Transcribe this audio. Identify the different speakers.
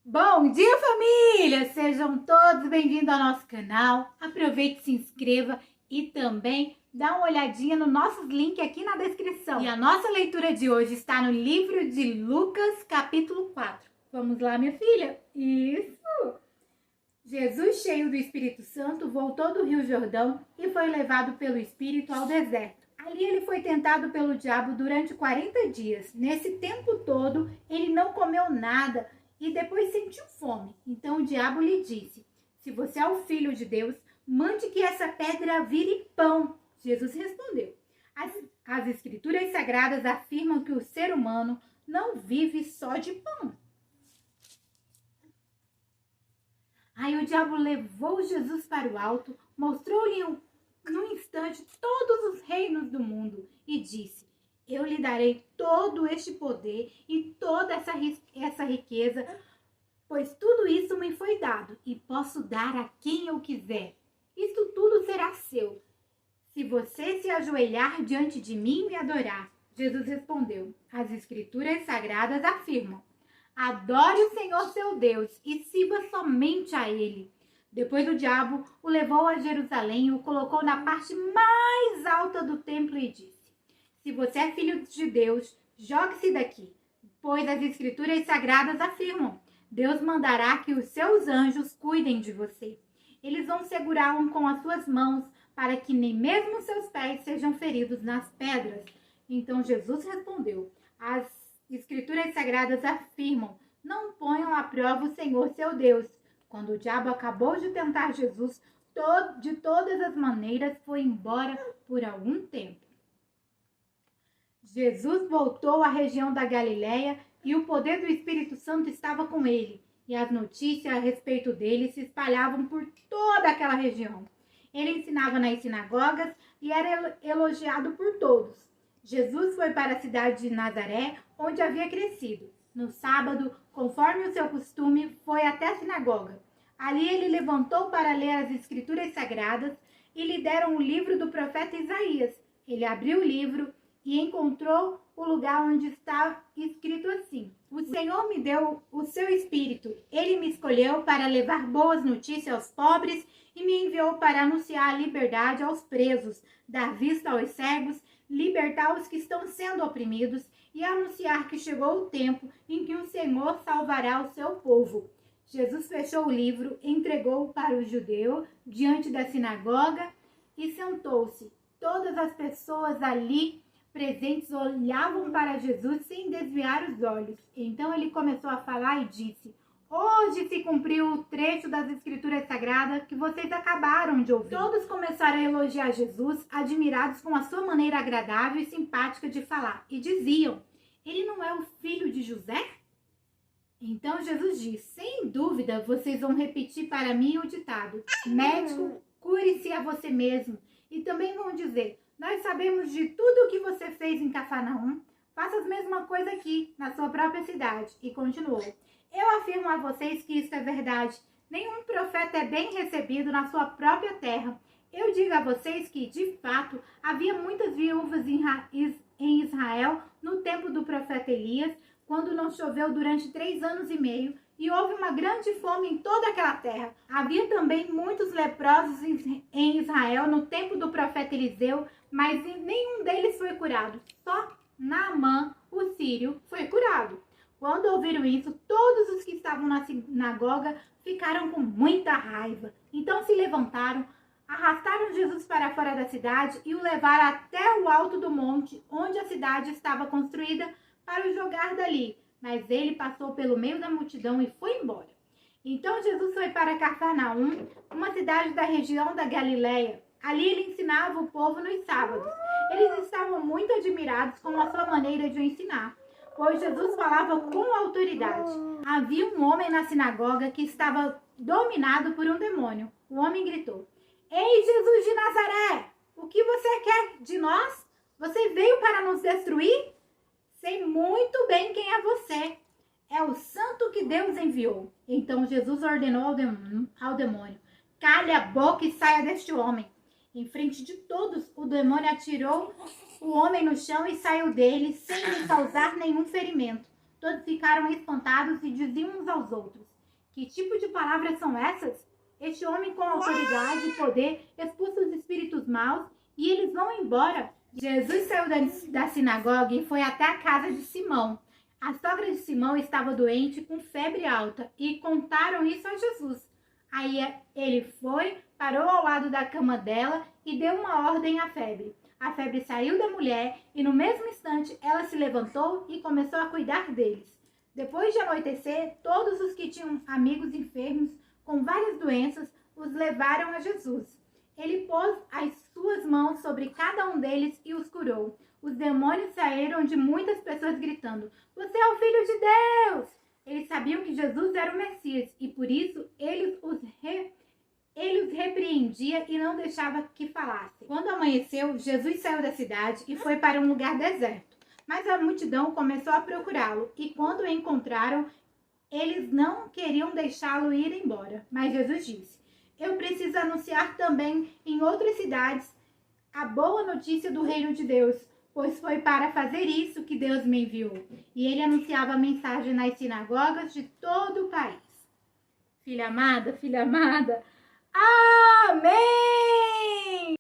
Speaker 1: Bom dia, família! Sejam todos bem-vindos ao nosso canal. Aproveite, se inscreva e também dá uma olhadinha no nossos links aqui na descrição. E a nossa leitura de hoje está no livro de Lucas, capítulo 4. Vamos lá, minha filha? Isso! Jesus, cheio do Espírito Santo, voltou do Rio Jordão e foi levado pelo Espírito ao deserto. Ali ele foi tentado pelo diabo durante 40 dias. Nesse tempo todo, ele não comeu nada e depois sentiu fome. Então o diabo lhe disse: se você é o filho de Deus, mande que essa pedra vire pão. Jesus respondeu: as escrituras sagradas afirmam que o ser humano não vive só de pão. Aí o diabo levou Jesus para o alto, mostrou-lhe num instante todos os reinos do mundo e disse: eu lhe darei todo este poder e toda essa riqueza, pois tudo isso me foi dado e posso dar a quem eu quiser. Isto tudo será seu, se você se ajoelhar diante de mim e me adorar. Jesus respondeu: as escrituras sagradas afirmam: adore o Senhor seu Deus e sirva somente a Ele. Depois o diabo o levou a Jerusalém e o colocou na parte mais alta do templo e disse: se você é filho de Deus, jogue-se daqui, pois as escrituras sagradas afirmam: Deus mandará que os seus anjos cuidem de você. Eles vão segurá-lo com as suas mãos, para que nem mesmo seus pés sejam feridos nas pedras. Então Jesus respondeu: as escrituras sagradas afirmam: não ponham à prova o Senhor seu Deus. Quando o diabo acabou de tentar Jesus, de todas as maneiras foi embora por algum tempo. Jesus voltou à região da Galiléia e o poder do Espírito Santo estava com ele, e as notícias a respeito dele se espalhavam por toda aquela região. Ele ensinava nas sinagogas e era elogiado por todos. Jesus foi para a cidade de Nazaré, onde havia crescido. No sábado, conforme o seu costume, foi até a sinagoga. Ali ele levantou para ler as escrituras sagradas e lhe deram o livro do profeta Isaías. Ele abriu o livro e encontrou o lugar onde está escrito assim: o Senhor me deu o seu Espírito. Ele me escolheu para levar boas notícias aos pobres e me enviou para anunciar a liberdade aos presos, dar vista aos cegos, libertar os que estão sendo oprimidos e anunciar que chegou o tempo em que o Senhor salvará o seu povo. Jesus fechou o livro, entregou-o para o judeu diante da sinagoga e sentou-se. Todas as pessoas ali presentes olhavam para Jesus sem desviar os olhos. Então ele começou a falar e disse: hoje se cumpriu o trecho das escrituras sagradas que vocês acabaram de ouvir. Todos começaram a elogiar Jesus, admirados com a sua maneira agradável e simpática de falar, e diziam: ele não é o filho de José? Então Jesus disse: sem dúvida vocês vão repetir para mim o ditado: médico, cure-se a você mesmo. E também vão dizer: nós sabemos de tudo o que você fez em Cafarnaum, faça a mesma coisa aqui, na sua própria cidade. E continuou: eu afirmo a vocês que isso é verdade. Nenhum profeta é bem recebido na sua própria terra. Eu digo a vocês que, de fato, havia muitas viúvas em Israel no tempo do profeta Elias, quando não choveu durante 3 anos e meio, e houve uma grande fome em toda aquela terra. Havia também muitos leprosos em Israel no tempo do profeta Eliseu, mas nenhum deles foi curado. Só Naamã, o sírio, foi curado. Quando ouviram isso, todos os que estavam na sinagoga ficaram com muita raiva. Então se levantaram, arrastaram Jesus para fora da cidade e o levaram até o alto do monte, onde a cidade estava construída, para o jogar dali. Mas ele passou pelo meio da multidão e foi embora. Então Jesus foi para Cafarnaum, uma cidade da região da Galiléia. Ali ele ensinava o povo nos sábados. Eles estavam muito admirados com a sua maneira de ensinar, pois Jesus falava com autoridade. Havia um homem na sinagoga que estava dominado por um demônio. O homem gritou: ei, Jesus de Nazaré, o que você quer de nós? Você veio para nos destruir? Sei muito bem quem é você. É o santo que Deus enviou. Então Jesus ordenou ao demônio: cale a boca e saia deste homem. Em frente de todos, o demônio atirou o homem no chão e saiu dele sem lhe causar nenhum ferimento. Todos ficaram espantados e diziam uns aos outros: Que tipo de palavras são essas? Este homem com autoridade e poder expulsa os espíritos maus e eles vão embora. Jesus saiu da sinagoga e foi até a casa de Simão. A sogra de Simão estava doente com febre alta e contaram isso a Jesus. Aí ele foi, parou ao lado da cama dela e deu uma ordem à febre. A febre saiu da mulher e no mesmo instante ela se levantou e começou a cuidar deles. Depois de anoitecer, todos os que tinham amigos enfermos com várias doenças os levaram a Jesus. Ele pôs as suas mãos sobre cada um deles e os curou. Os demônios saíram de muitas pessoas gritando: "Você é o Filho de Deus!" Eles sabiam que Jesus era o Messias e por isso ele os repreendia e não deixava que falassem. Quando amanheceu, Jesus saiu da cidade e foi para um lugar deserto. Mas a multidão começou a procurá-lo e quando o encontraram, eles não queriam deixá-lo ir embora. Mas Jesus disse: "Eu preciso anunciar também em outras cidades a boa notícia do reino de Deus, pois foi para fazer isso que Deus me enviou." E ele anunciava a mensagem nas sinagogas de todo o país. Filha amada, amém!